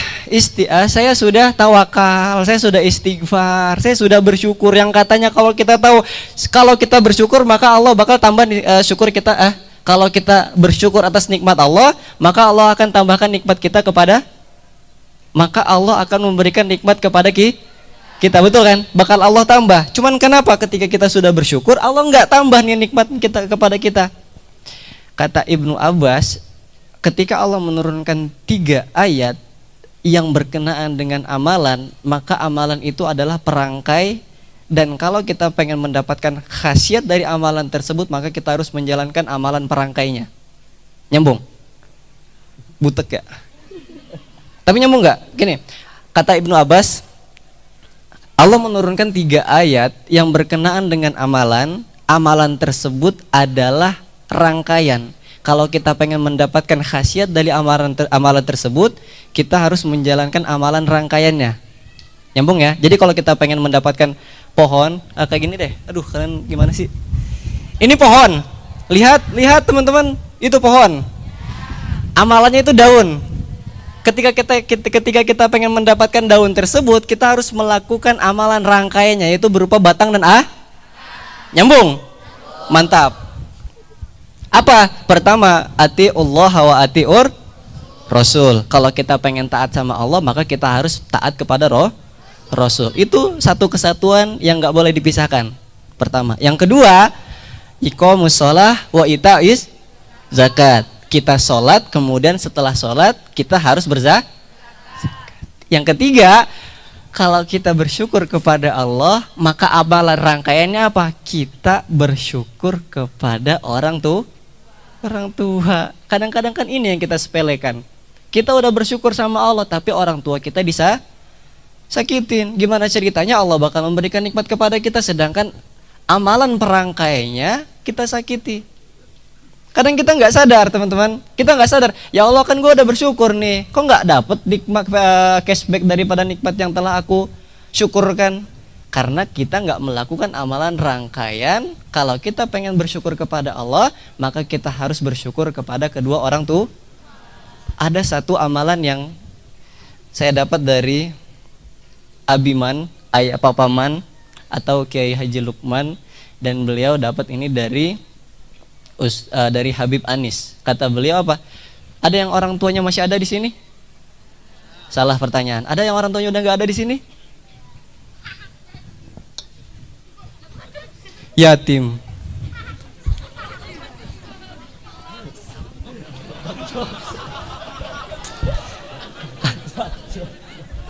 saya sudah tawakal, saya sudah istighfar, saya sudah bersyukur. Yang katanya kalau kita tahu, kalau kita bersyukur maka Allah bakal tambah syukur kita. Kalau kita bersyukur atas nikmat Allah, maka Allah akan tambahkan nikmat kita maka Allah akan memberikan nikmat kepada kita, betul kan? Bakal Allah tambah. Cuman kenapa ketika kita sudah bersyukur, Allah nggak tambah nih nikmat kita kepada kita? Kata Ibnu Abbas, ketika Allah menurunkan 3 ayat yang berkenaan dengan amalan, maka amalan itu adalah perangkai. Dan kalau kita pengen mendapatkan khasiat dari amalan tersebut, maka kita harus menjalankan amalan perangkainya. Nyambung? Butek ya? Tapi nyambung gak? Gini, kata Ibnu Abbas, Allah menurunkan 3 ayat yang berkenaan dengan amalan. Amalan tersebut adalah rangkaian. Kalau kita pengen mendapatkan khasiat dari amalan tersebut, kita harus menjalankan amalan rangkaiannya. Nyambung ya? Jadi kalau kita pengen mendapatkan pohon, kayak gini deh. Aduh, kalian gimana sih? Ini pohon. Lihat teman-teman, itu pohon. Amalannya itu daun. Ketika kita pengen mendapatkan daun tersebut, kita harus melakukan amalan rangkaiannya, yaitu berupa batang dan nyambung. Mantap. Apa? Pertama, atiullah wa atiur Rasul. Kalau kita pengen taat sama Allah, maka kita harus taat kepada Rasul. Itu satu kesatuan yang nggak boleh dipisahkan. Pertama. Yang kedua, iqamus shalah wa itaiz zakat. Kita sholat, kemudian setelah sholat kita harus berzakat. Yang ketiga, kalau kita bersyukur kepada Allah, maka amalan rangkaiannya apa? Kita bersyukur kepada orang tua. Kadang-kadang kan ini yang kita sepelekan. Kita udah bersyukur sama Allah, tapi orang tua kita sakitin. Gimana ceritanya Allah bakal memberikan nikmat kepada kita, sedangkan amalan perangkainya kita sakiti. Kadang kita nggak sadar, teman-teman. Kita nggak sadar. Ya Allah, kan gue udah bersyukur nih. Kok nggak dapet nikmat cashback daripada nikmat yang telah aku syukurkan? Karena kita nggak melakukan amalan rangkaian. Kalau kita pengen bersyukur kepada Allah, maka kita harus bersyukur kepada kedua orang tuh. Ada satu amalan yang saya dapat dari Abiman, ayah Papaman atau Kiai Haji Lukman, dan beliau dapat ini dari Habib Anis. Kata beliau apa? Ada yang orang tuanya masih ada di sini? Salah pertanyaan. Ada yang orang tuanya udah nggak ada di sini? Yatim.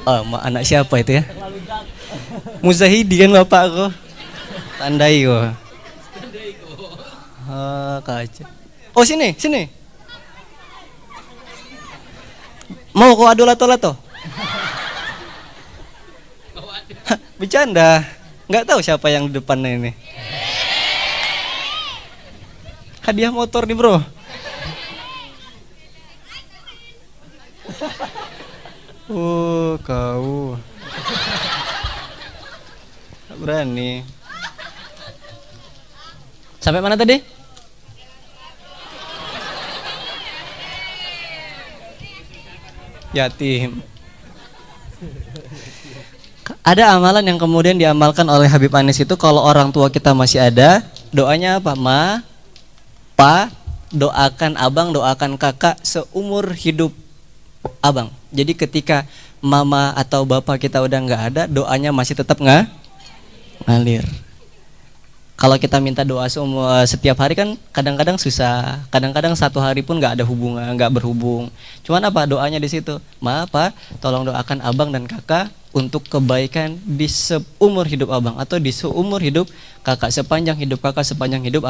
Oh, anak siapa itu ya? Muzahidi kan bapak aku. Tandai kok. Kaca. Oh, sini. Mau kau adu lato-lato? Bercanda. Nggak tahu siapa yang di depannya ini. Hadiah motor nih, bro. Oh, kau berani. Sampai mana tadi? Yatim. Ada amalan yang kemudian diamalkan oleh Habib Anis itu kalau orang tua kita masih ada, doanya apa? Ma, pa, doakan abang, doakan kakak seumur hidup abang. Jadi ketika mama atau bapak kita udah nggak ada, doanya masih tetap ngalir. Kalau kita minta doa setiap hari kan kadang-kadang susah, kadang-kadang satu hari pun nggak ada hubungan, nggak berhubung. Cuman apa doanya di situ? Ma, pa, tolong doakan abang dan kakak untuk kebaikan di seumur hidup abang atau di seumur hidup kakak, sepanjang hidup kakak, sepanjang hidup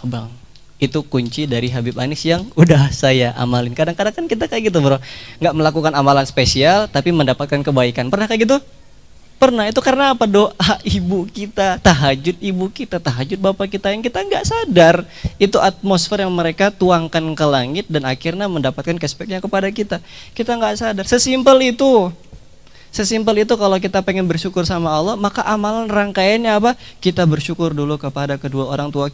abang. Itu kunci dari Habib Anis yang udah saya amalin. Kadang-kadang kan kita kayak gitu bro, nggak melakukan amalan spesial tapi mendapatkan kebaikan. Pernah kayak gitu? Pernah. Itu karena apa? Doa ibu kita, tahajud ibu kita, tahajud bapak kita yang kita nggak sadar. Itu atmosfer yang mereka tuangkan ke langit dan akhirnya mendapatkan cashbacknya kepada kita. Kita nggak sadar. Sesimpel itu. Sesimpel itu kalau kita pengen bersyukur sama Allah, maka amalan rangkaiannya apa? Kita bersyukur dulu kepada kedua orang tua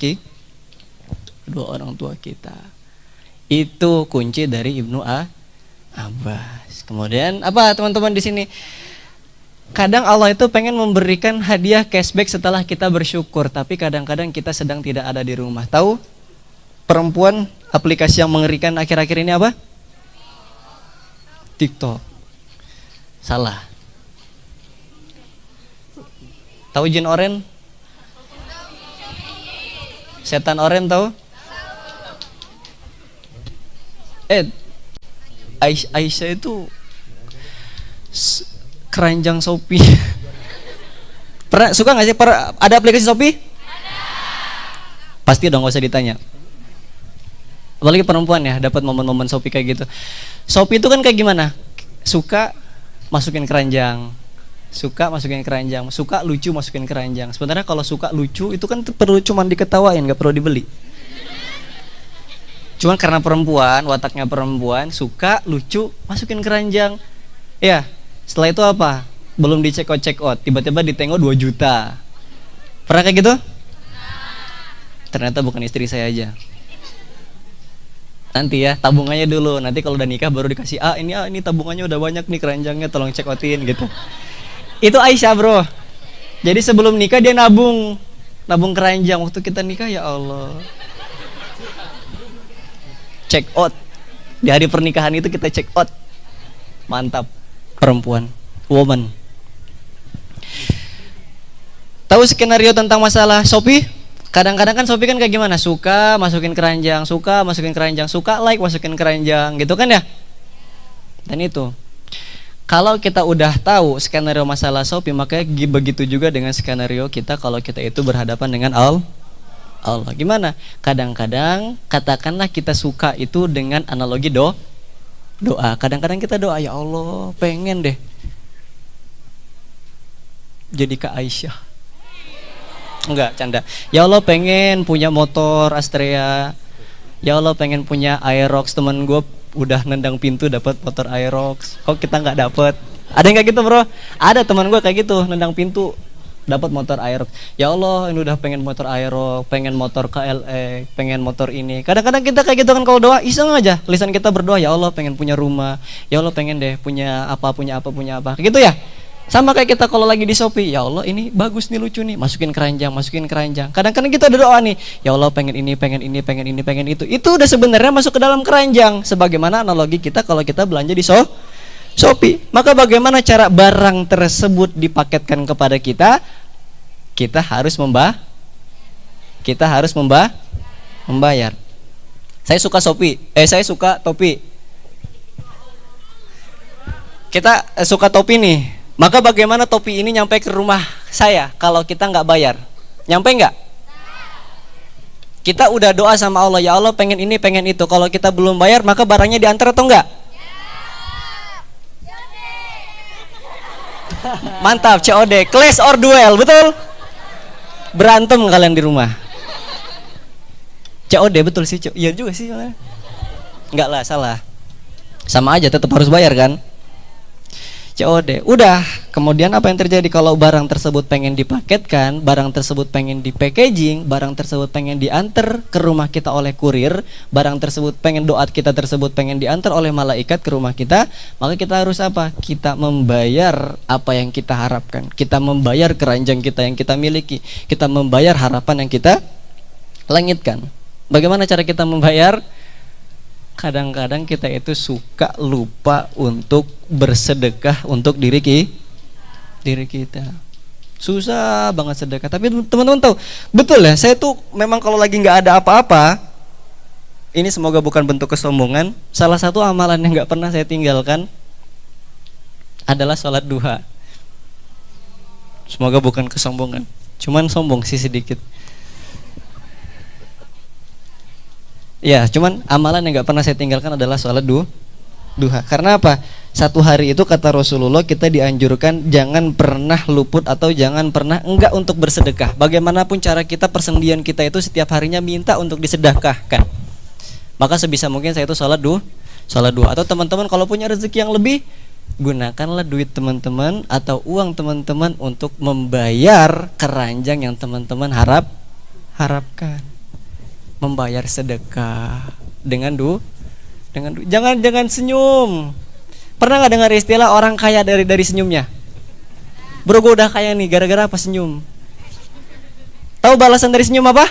kita. Itu kunci dari Ibnu Abbas. Kemudian apa teman-teman di sini? Kadang Allah itu pengen memberikan hadiah cashback setelah kita bersyukur, tapi kadang-kadang kita sedang tidak ada di rumah. Tahu perempuan aplikasi yang mengerikan akhir-akhir ini apa? TikTok. Salah. Tahu jin oren? Setan oren tahu? Aisyah itu keranjang Shopee. Pernah suka nggak sih? Ada aplikasi Shopee? Ada. Pasti dong, gak usah ditanya. Apalagi perempuan ya, dapat momen-momen Shopee kayak gitu. Shopee itu kan kayak gimana? Suka masukin keranjang, suka masukin keranjang, suka lucu masukin keranjang. Sebenarnya kalau suka lucu itu kan perlu cuman diketawain, nggak perlu dibeli. Cuman karena perempuan, wataknya perempuan, suka lucu masukin keranjang. Ya. Setelah itu apa? Belum di check out, tiba-tiba ditengok 2 juta. Pernah kayak gitu? Ternyata bukan istri saya aja. Nanti ya, tabungannya dulu. Nanti kalau udah nikah baru dikasih, ini tabungannya udah banyak nih keranjangnya, tolong check outin gitu. Itu Aisyah bro. Jadi sebelum nikah dia nabung keranjang. Waktu kita nikah ya Allah, check out. Di hari pernikahan itu kita check out. Mantap. Perempuan, woman. Tahu skenario tentang masalah Shopee? Kadang-kadang kan Shopee kan kayak gimana? Suka masukin keranjang, suka masukin keranjang, suka like masukin keranjang, gitu kan ya? Dan itu kalau kita udah tahu skenario masalah Shopee, maka begitu juga dengan skenario kita kalau kita itu berhadapan dengan Allah. Gimana? Kadang-kadang katakanlah kita suka itu dengan analogi doa. Kadang-kadang kita doa, ya Allah pengen deh jadi Kak Aisyah. Enggak, canda. Ya Allah pengen punya motor Astrea. Ya Allah pengen punya Aerox. Temen gue udah nendang pintu dapat motor Aerox. Kok kita nggak dapet? Ada yang kayak gitu bro? Ada teman gue kayak gitu, nendang pintu dapat motor Aerox. Ya Allah, ini udah pengen motor Aerox, pengen motor KLX, pengen motor ini. Kadang-kadang kita kayak gitu kan kalau doa, iseng aja. Lisan kita berdoa, ya Allah pengen punya rumah. Ya Allah pengen deh punya apa. Kayak gitu ya. Sama kayak kita kalau lagi di Shopee, ya Allah ini bagus nih, lucu nih, masukin keranjang. Kadang-kadang kita ada doa nih, ya Allah pengen ini, pengen itu. Itu udah sebenarnya masuk ke dalam keranjang. Sebagaimana analogi kita kalau kita belanja di Shopee. Maka bagaimana cara barang tersebut dipaketkan kepada kita? Kita harus membayar. Saya suka Shopee. Saya suka topi. Kita suka topi nih. Maka bagaimana topi ini nyampe ke rumah saya kalau kita nggak bayar? Nyampe nggak? Kita udah doa sama Allah, ya Allah pengen ini, pengen itu. Kalau kita belum bayar, maka barangnya diantar atau enggak? Mantap, COD, clash or duel, betul? Berantem kalian di rumah. COD betul sih, iya juga sih. Enggak lah, salah. Sama aja, tetap harus bayar kan? COD. Udah, kemudian apa yang terjadi kalau barang tersebut pengen dipaketkan, barang tersebut pengen di packaging, barang tersebut pengen diantar ke rumah kita oleh kurir, barang tersebut pengen doa kita tersebut pengen diantar oleh malaikat ke rumah kita, maka kita harus apa? Kita membayar apa yang kita harapkan. Kita membayar keranjang kita yang kita miliki. Kita membayar harapan yang kita langitkan. Bagaimana cara kita membayar? Kadang-kadang kita itu suka lupa untuk bersedekah untuk diri kita. Susah banget sedekah. Tapi teman-teman tahu, betul ya, saya tuh memang kalau lagi nggak ada apa-apa, ini semoga bukan bentuk kesombongan, salah satu amalan yang nggak pernah saya tinggalkan adalah sholat duha. Semoga bukan kesombongan, cuman sombong sih sedikit. Ya, cuman amalan yang nggak pernah saya tinggalkan adalah sholat duha. Karena apa? Satu hari itu kata Rasulullah kita dianjurkan jangan pernah luput atau jangan pernah enggak untuk bersedekah. Bagaimanapun cara kita, persendian kita itu setiap harinya minta untuk disedekahkan. Maka sebisa mungkin saya itu sholat duha. Atau teman-teman kalau punya rezeki yang lebih, gunakanlah duit teman-teman atau uang teman-teman untuk membayar keranjang yang teman-teman harapkan. Membayar sedekah dengan jangan senyum. Pernah nggak dengar istilah orang kaya dari senyumnya? Bro, gue udah kaya nih gara-gara apa? Senyum. Tahu balasan dari senyum apa?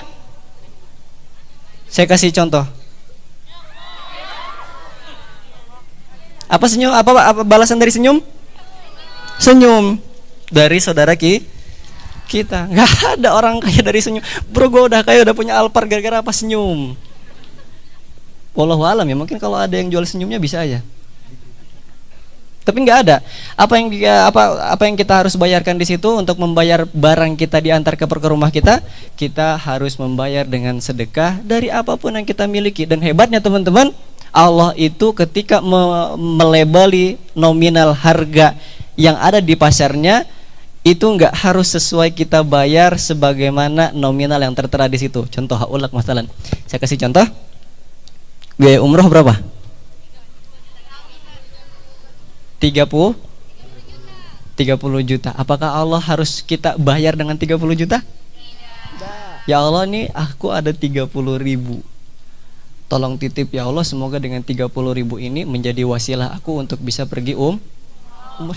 Saya kasih contoh. Apa senyum? Apa balasan dari senyum? Senyum dari saudara kita. Nggak ada orang kaya dari senyum. Bro, gue udah kaya, udah punya Alphard gara-gara apa? Senyum. Wallahu alam ya, mungkin kalau ada yang jual senyumnya bisa aja. Tapi nggak ada. Apa yang kita harus bayarkan di situ untuk membayar barang kita diantar ke rumah kita? Kita harus membayar dengan sedekah dari apapun yang kita miliki. Dan hebatnya teman-teman, Allah itu ketika melabeli nominal harga yang ada di pasarnya, itu nggak harus sesuai kita bayar sebagaimana nominal yang tertera di situ. Contoh haulak masalan. Saya kasih contoh. Biaya umroh berapa? 30 juta. Apakah Allah harus kita bayar dengan 30 juta? Ya Allah, nih aku ada 30.000. Tolong titip ya Allah, semoga dengan 30.000 ini menjadi wasilah aku untuk bisa pergi umur.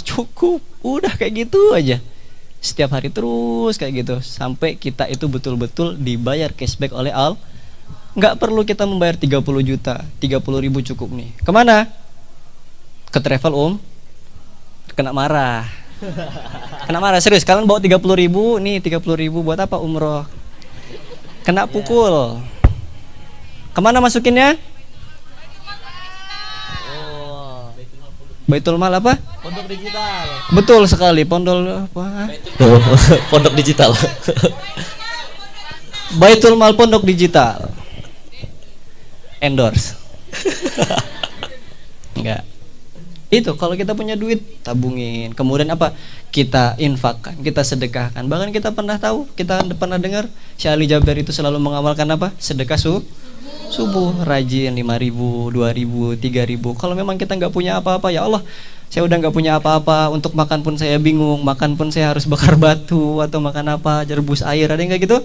Cukup. Udah kayak gitu aja. Setiap hari terus kayak gitu sampai kita itu betul-betul dibayar cashback oleh Allah. Nggak perlu kita membayar 30 juta, 30.000 cukup nih. Kemana? Ke travel kena marah. Kena marah serius. Kalian bawa 30.000, nih 30.000 buat apa umroh? Kena pukul. Kemana masukinnya? Baitul Mal apa? Pondok digital. Betul sekali, pondok apa? Pondok digital. Baitul Mal pondok digital. Endorse. Enggak. Itu kalau kita punya duit tabungin, kemudian apa? Kita infakkan, kita sedekahkan. Bahkan kita pernah tahu, kita pernah dengar Syekh Ali Jaber itu selalu mengamalkan apa? Sedekah subuh, rajin 5.000, 2.000, 3.000. Kalau memang kita nggak punya apa-apa, ya Allah, saya udah nggak punya apa-apa, untuk makan pun saya bingung, makan pun saya harus bakar batu atau makan apa, rebus air, ada yang kayak gitu?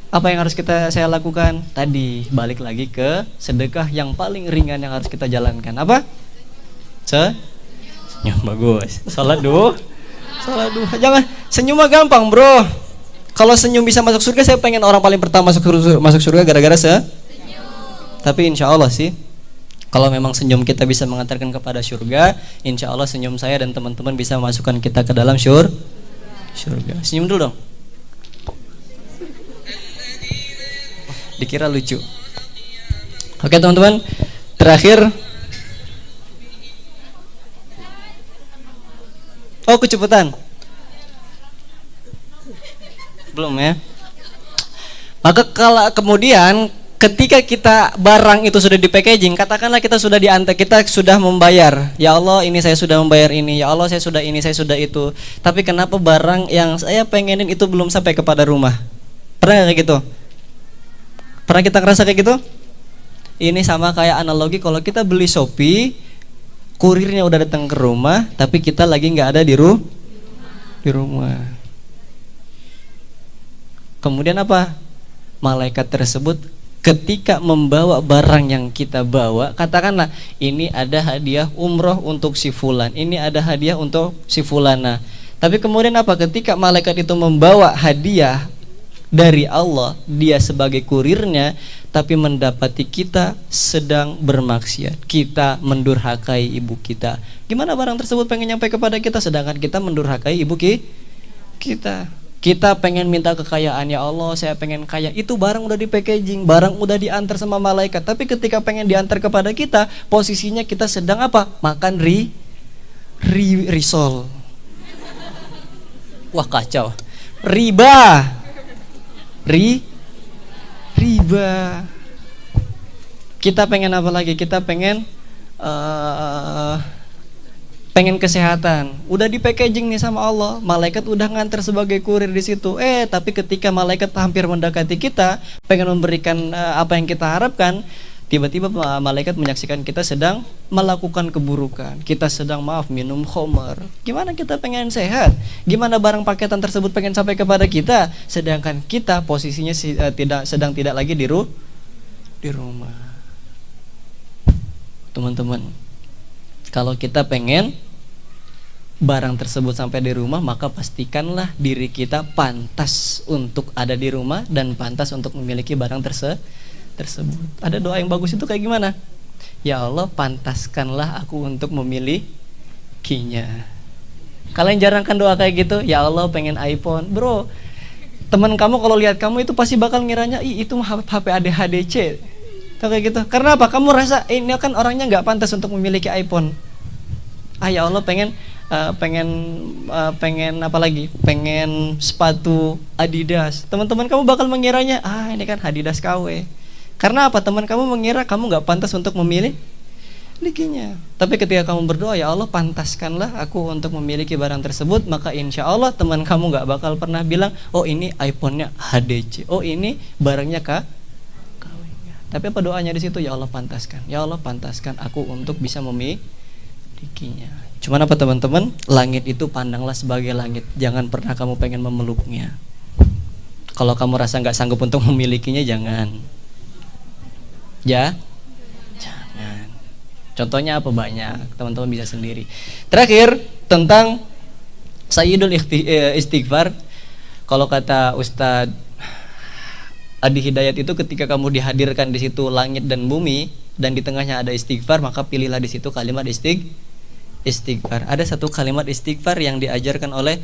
Apa yang harus saya lakukan? Tadi balik lagi ke sedekah yang paling ringan yang harus kita jalankan. Apa? Senyum. Bagus. Salat duha. Jangan senyum mah gampang, bro. Kalau senyum bisa masuk surga, saya pengen orang paling pertama masuk surga gara-gara senyum. Tapi insya Allah sih, kalau memang senyum kita bisa mengantarkan kepada surga, insya Allah senyum saya dan teman-teman bisa memasukkan kita ke dalam surga. Senyum dulu dong. Dikira lucu. Oke teman-teman, terakhir. Oh, kecepatan. Belum ya. Maka kalau kemudian ketika kita barang itu sudah di packaging, katakanlah kita sudah diantar, kita sudah membayar. Ya Allah, ini saya sudah membayar ini. Ya Allah, saya sudah ini, saya sudah itu. Tapi kenapa barang yang saya pengenin itu belum sampai kepada rumah? Pernah kayak gitu? Pernah kita ngerasa kayak gitu? Ini sama kayak analogi kalau kita beli Shopee, kurirnya udah datang ke rumah, tapi kita lagi nggak ada di rumah. Kemudian apa? Malaikat tersebut ketika membawa barang yang kita bawa, katakanlah ini ada hadiah umroh untuk si fulan, ini ada hadiah untuk si fulana. Tapi kemudian apa? Ketika malaikat itu membawa hadiah dari Allah, dia sebagai kurirnya, tapi mendapati kita sedang bermaksiat, kita mendurhakai ibu kita. Gimana barang tersebut pengen nyampe kepada kita, sedangkan kita mendurhakai ibu kita. Kita pengen minta kekayaan, ya Allah saya pengen kaya. Itu barang udah di packaging, barang udah diantar sama malaikat. Tapi ketika pengen diantar kepada kita, posisinya kita sedang apa? Makan risol. Wah kacau. Riba. Kita pengen apa lagi? Kita pengen kesehatan, udah di packaging nih sama Allah, malaikat udah nganter sebagai kurir di situ. Tapi ketika malaikat hampir mendekati kita, pengen memberikan apa yang kita harapkan, tiba-tiba malaikat menyaksikan kita sedang melakukan keburukan, kita sedang minum khamar. Gimana kita pengen sehat? Gimana barang paketan tersebut pengen sampai kepada kita, sedangkan kita posisinya sedang tidak lagi di rumah. Teman-teman, kalau kita pengen barang tersebut sampai di rumah, maka pastikanlah diri kita pantas untuk ada di rumah dan pantas untuk memiliki barang tersebut. Ada doa yang bagus itu kayak gimana? Ya Allah, pantaskanlah aku untuk memilikinya. Kalian jarang kan doa kayak gitu? Ya Allah, pengen iPhone. Bro, teman kamu kalau lihat kamu itu pasti bakal ngiranya, itu HP ADHDC. Kayak gitu. Karena apa? Kamu rasa ini kan orangnya nggak pantas untuk memiliki iPhone. Ya Allah, pengen apa lagi? Pengen sepatu Adidas. Teman-teman kamu bakal mengiranya, ini kan Adidas KW. Karena apa? Teman kamu mengira kamu nggak pantas untuk memilikinya. Tapi ketika kamu berdoa, ya Allah pantaskanlah aku untuk memiliki barang tersebut, maka insya Allah teman kamu nggak bakal pernah bilang, oh ini iPhone-nya HDC, oh ini barangnya KW-nya. Tapi apa doanya di situ? Ya Allah pantaskan, ya Allah pantaskan aku untuk bisa memilikinya. Cuman apa teman-teman? Langit itu pandanglah sebagai langit. Jangan pernah kamu pengen memeluknya. Kalau kamu rasa nggak sanggup untuk memilikinya, jangan. Jangan. Contohnya apa? Banyak. Teman-teman bisa sendiri. Terakhir tentang Sayyidul Istighfar. Kalau kata Ustadz Adi Hidayat itu, ketika kamu dihadirkan di situ langit dan bumi dan di tengahnya ada istighfar, maka pilihlah di situ kalimat istighfar. Ada satu kalimat istighfar yang diajarkan oleh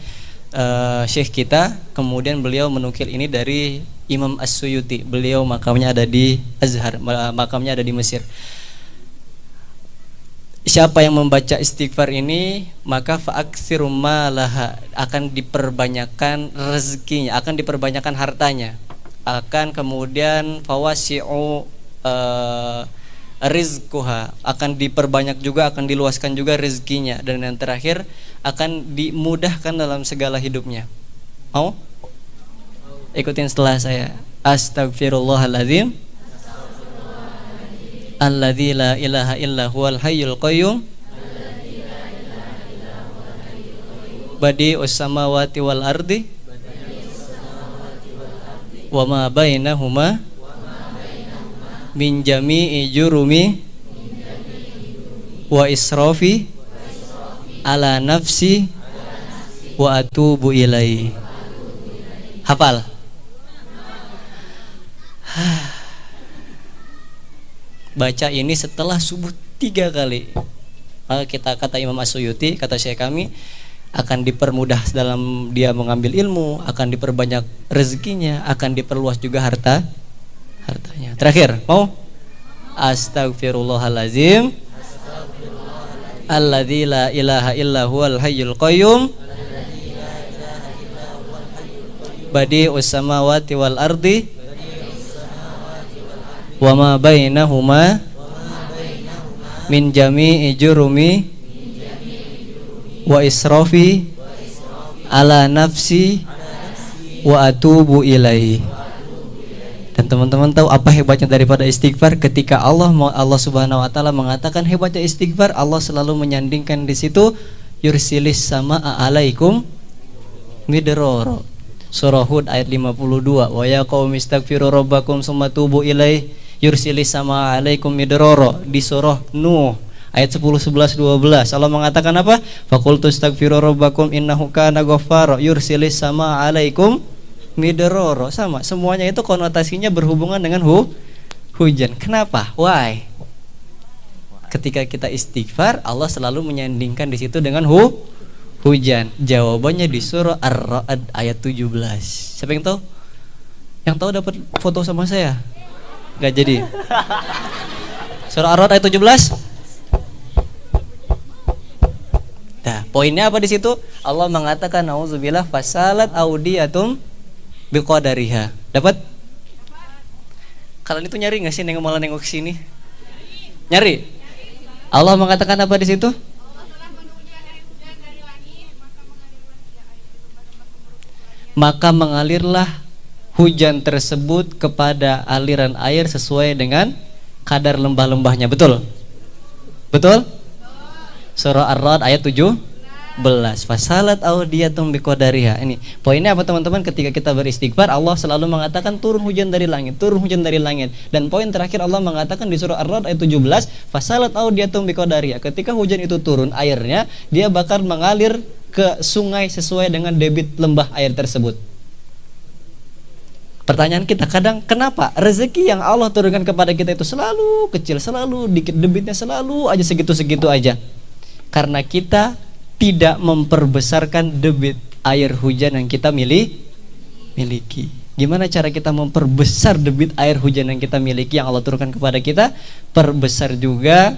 syekh kita, kemudian beliau menukil ini dari Imam As-Suyuti. Beliau makamnya ada di Azhar, makamnya ada di Mesir. Siapa yang membaca istighfar ini, maka fa'aksiru malaha, akan diperbanyakkan rezekinya, akan diperbanyakkan hartanya, akan kemudian fawasi'u rizquha, akan diperbanyak juga, akan diluaskan juga rezekinya, dan yang terakhir akan dimudahkan dalam segala hidupnya. Mau? Ikutin setelah saya. Astagfirullahaladzim alladzi la ilaha illa huwal hayyul qayyum badi'us samawati wal ardi wa ma bainahuma min jami'i jurumi wa israfi ala nafsi wa atubu ilaihi. Hafal? Baca ini setelah subuh 3 kali. Maka kita, kata Imam As-Suyuti, kata Syekh kami, akan dipermudah dalam dia mengambil ilmu, akan diperbanyak rezekinya, akan diperluas juga hartanya. Terakhir, mau? Astagfirullahalazim alladzi la ilaha illa huwal hayyul qayyum badi'us samawati wal ardi wa ma bainahuma min jami'i jurumi wa israfi ala nafsi wa atubu ilaihi. Dan Teman-teman tahu apa hebatnya daripada istighfar? Ketika Allah Subhanahu wa taala mengatakan hebatnya istighfar, Allah selalu menyandingkan di situ yursilis sama alaikum midrara. Surah Hud ayat 52. Wa ya qaumi istaghfiru rabbakum tsumma tubu ilaih yursilis sama alaikum midrara. Di surah Nuh ayat 10, 11, 12 Allah mengatakan apa? Faqultu astaghfiru rabbakum innahu kana ghaffara yursilis sama alaikum midrara. Sama, semuanya itu konotasinya berhubungan dengan hujan. Kenapa? Why? Ketika kita istighfar, Allah selalu menyandingkan di situ dengan hujan. Jawabannya di surah Ar-Ra'd ayat 17. Siapa yang tahu? Yang tahu dapat foto sama saya? Gak jadi. Surah Ar-Ra'd ayat 17. Nah, poinnya apa di situ? Allah mengatakan nauzubillah fasalat audiyatum biqadariha. Dapat? Kalian itu nyari nggak sih nengok malah nengok ke sini? Nyari. Allah mengatakan apa di situ? Maka mengalirlah hujan tersebut kepada aliran air sesuai dengan kadar lembah-lembahnya. Betul? Betul? Surah Ar-Ra'd ayat 17. Fasalat audiyatum biqadariha. Ini poinnya apa teman-teman? Ketika kita beristighfar, Allah selalu mengatakan turun hujan dari langit, turun hujan dari langit. Dan poin terakhir Allah mengatakan di surah Ar-Ra'd ayat 17, fasalat audiyatum biqadariha. Ketika hujan itu turun airnya, dia bakal mengalir ke sungai sesuai dengan debit lembah air tersebut. Pertanyaan kita kadang, kenapa rezeki yang Allah turunkan kepada kita itu selalu kecil, selalu dikit, debitnya selalu aja segitu-segitu aja? Karena kita tidak memperbesarkan debit air hujan yang kita miliki. Gimana cara kita memperbesar debit air hujan yang kita miliki yang Allah turunkan kepada kita? Perbesar juga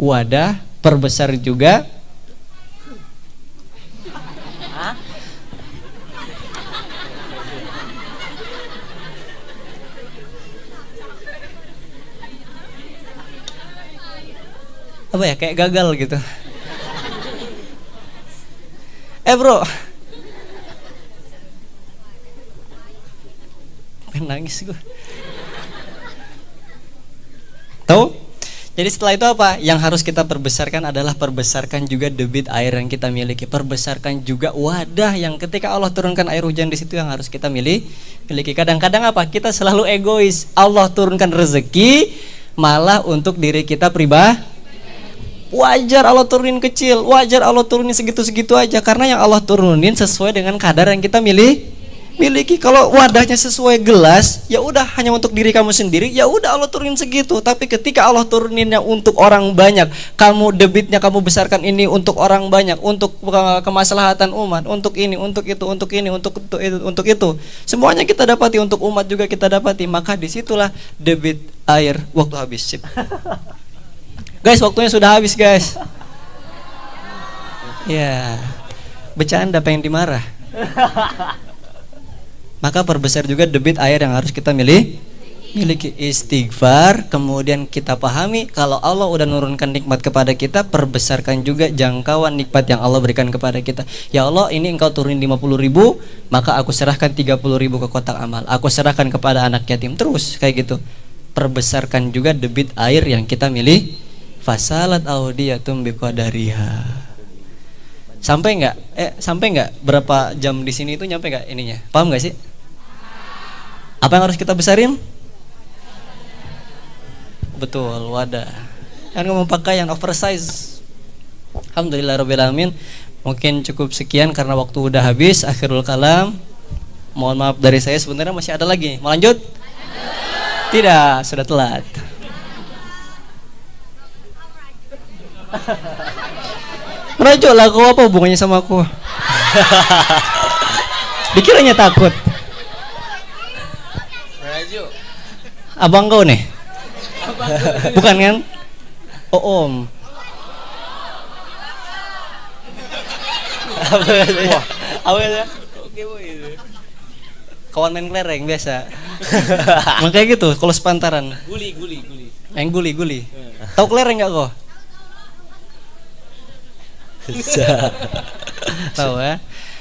wadah, perbesar juga apa ya, kayak gagal gitu. Bro, nangis gue. Tahu? Jadi setelah itu apa? Yang harus kita perbesarkan adalah perbesarkan juga debit air yang kita miliki. Perbesarkan juga wadah yang ketika Allah turunkan air hujan di situ yang harus kita miliki. Kadang-kadang apa? Kita selalu egois. Allah turunkan rezeki malah untuk diri kita pribadi. Wajar Allah turunin kecil, wajar Allah turunin segitu-segitu aja, karena yang Allah turunin sesuai dengan kadar yang kita miliki. Kalau wadahnya sesuai gelas, ya udah hanya untuk diri kamu sendiri, ya udah Allah turunin segitu. Tapi ketika Allah turuninnya untuk orang banyak, kamu debitnya kamu besarkan ini untuk orang banyak, untuk kemaslahatan umat, untuk ini, untuk itu, untuk ini, untuk itu. Semuanya kita dapati, untuk umat juga kita dapati. Maka disitulah debit air waktu habis. Sip. Guys, waktunya sudah habis, guys. Ya, bercanda pengen dimarah. Maka perbesar juga debit air yang harus kita miliki. Istighfar, kemudian kita pahami kalau Allah udah nurunkan nikmat kepada kita, perbesarkan juga jangkauan nikmat yang Allah berikan kepada kita. Ya Allah, ini engkau turunin 50.000, maka aku serahkan 30.000 ke kotak amal. Aku serahkan kepada anak yatim. Terus kayak gitu. Perbesarkan juga debit air yang kita miliki. Fasalat audiyatum biqadariha. Sampai nggak berapa jam di sini itu nyampe nggak ininya? Paham nggak sih? Apa yang harus kita besarin? Betul, wadah. Kan ngomong pakaian oversize. Alhamdulillahirabbil alamin. Mungkin cukup sekian karena waktu udah habis. Akhirul kalam. Mohon maaf dari saya, sebenarnya masih ada lagi. Mau lanjut? Tidak, sudah telat. Merajuk lah, kau apa hubungannya sama aku? Dikiranya takut. Merajuk. Abang kau nih? Bukan kan? Oh om. Apa ya? Oke boy. Kawan main kelereng biasa. Makanya gitu, kalau sepantaran. Guli. Main guli. Tahu kelereng nggak kau? Tahu ya.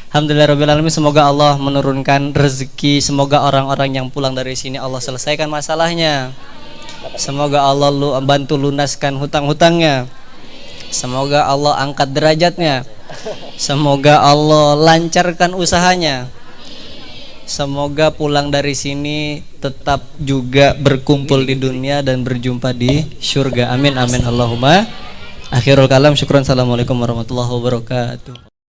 Alhamdulillahirobbilalamin. Semoga Allah menurunkan rezeki. Semoga orang-orang yang pulang dari sini Allah selesaikan masalahnya. Semoga Allah bantu lunaskan hutang-hutangnya. Semoga Allah angkat derajatnya. Semoga Allah lancarkan usahanya. Semoga pulang dari sini tetap juga berkumpul di dunia dan berjumpa di surga. Amin amin Allahumma. Akhirul kalam, syukran. Assalamualaikum warahmatullahi wabarakatuh.